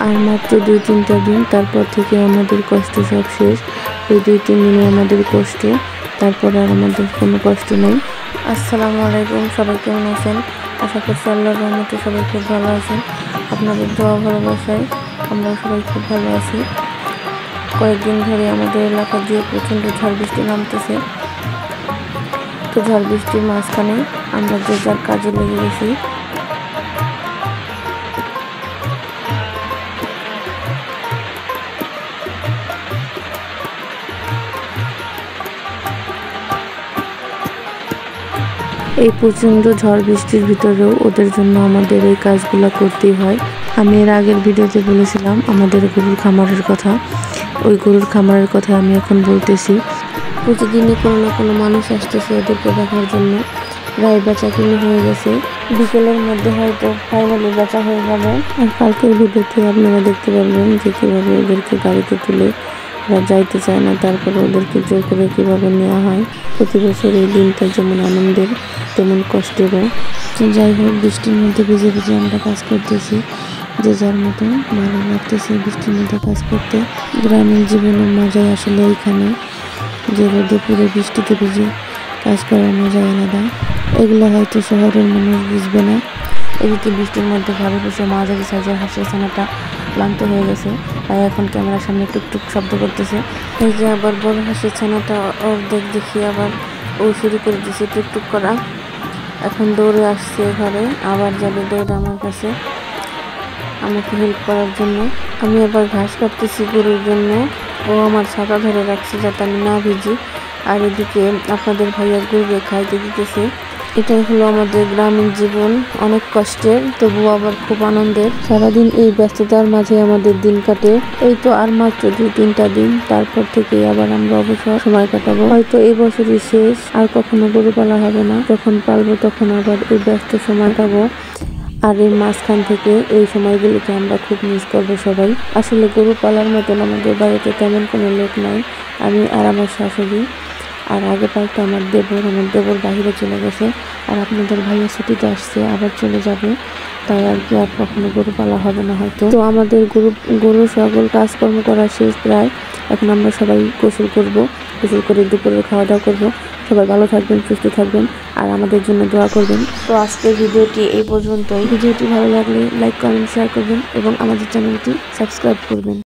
আর মাত্র 2-3টা দিন, তারপর থেকে আমাদের কষ্ট সব শেষ। এই 2-3 দিনে আমাদের কষ্ট, তারপর আর আমাদের কোনো কষ্ট নেই। আসসালামু আলাইকুম, সবাই কেমন আছেন? আশা করছি আল্লাহর রহমতে সবাই খুব ভালো আছেন। আপনাদের দোয়া ভালোবাসায় আমরা সবাই খুব ভালো আছি। কয়েকদিন ধরে আমাদের এলাকা দিয়ে প্রচণ্ড ঝড় বৃষ্টি নামতেছে। তো ঝড় বৃষ্টির মাঝখানে আমরা যে যার কাজে লেগে গেছি। এই প্রচণ্ড ঝড় বৃষ্টির ভিতরেও ওদের জন্য আমাদের এই কাজগুলো করতেই হয়। আমি এর আগের ভিডিওতে বলেছিলাম আমাদের গরুর খামারের কথা। ওই গরুর খামারের কথা আমি এখন বলতেছি। প্রতিদিনই কোনো না কোনো মানুষ আসতেছে ওদেরকে দেখার জন্য। প্রায় বেচা কিনে হয়ে গেছে, বিকেলের মধ্যে হয়তো ফাইনালি বেচা হয়ে যাবে। আর কালকের ভিডিওতে আপনারা দেখতে পারবেন যে কীভাবে ওদেরকে গাড়িতে তুলে ওরা যাইতে চায় না, তারপরে ওদেরকে জোর করে কীভাবে নেওয়া হয়। প্রতি বছর এই দিনটা যেমন আনন্দের তেমন কষ্টেরও। তো যাই হোক, বৃষ্টির মধ্যে ভিজে ভিজে আমরা কাজ করতেছি, যে যার মতো ভালো লাগতেছে বৃষ্টির মধ্যে কাজ করতে। গ্রামীণ জীবনের মজাই আসলে এইখানে, যে রোদে পুরো বৃষ্টিতে ভিজে কাজ করার মজা আলাদা। এগুলো হয়তো শহরের মানুষ বুঝবে না। এদিকে বৃষ্টির মধ্যে ঘরে বসে মাঝারি সাইজের হাঁসের ছানাটা ক্লান্ত হয়ে গেছে, তাই এখন ক্যামেরার সামনে টুকটুক শব্দ করতেছে। এই যে আবার বড় হাঁসের ছানাটা অর্ধেক দেখিয়ে আবার ও শুরু করে দিয়েছে টুকটুক করা। এখন দৌড়ে আসছে ঘরে, আবার যাবে দৌড়ে আমার কাছে আমাকে হেল্প করার জন্য। আমি আবার ঘাস কাটতেছি গরুর জন্য। ও আমার ছাতা ধরে রাখছে যাতে আমি না ভিজি। আর এদিকে আপনাদের ভাইয়া গরুকে খাইতে দিতেছে। এটাই হলো আমাদের গ্রামীণ জীবন, অনেক কষ্টের তবুও আবার খুব আনন্দের। সারাদিন এই ব্যস্ততার মাঝে আমাদের দিন কাটে। এই তো আর মাত্র 2-3টা দিন, তারপর থেকে আবার আমরা অবসর সময় কাটাবো। হয়তো এই বছরই শেষ, আর কখনো গরু পালা হবে না। যখন পালবো তখন আবার এই ব্যস্ত সময় কাটাবো। আর এর মাঝখান থেকে এই সময়গুলিকে আমরা খুব মিস করবো সবাই। আসলে গরু পালার মতন আমাদের বাড়িতে তেমন কোনো লোক নাই, আমি আর আমার শাশুড়ি। আর আগে পালতো আমার দেবর বাইরে চলে গেছে, আর আপনাদের ভাইয়া ছুটিতে আসছে, আবার চলে যাবে। তাই আর কি আর কখনো গরু পালা হবে না হয়তো। তো আমাদের গরু সকল কাজকর্ম করা শেষ প্রায়। এখন আমরা সবাই গোসল করব, গোসল করে দুপুরের খাওয়া দাওয়া করবো। সবাই ভালো থাকবেন, সুস্থ থাকবেন, আর আমাদের জন্য দোয়া করবেন। তো আজকের ভিডিওটি এই পর্যন্তই। ভিডিওটি ভালো লাগলে লাইক, কমেন্ট, শেয়ার করবেন এবং আমাদের চ্যানেলটি সাবস্ক্রাইব করবেন।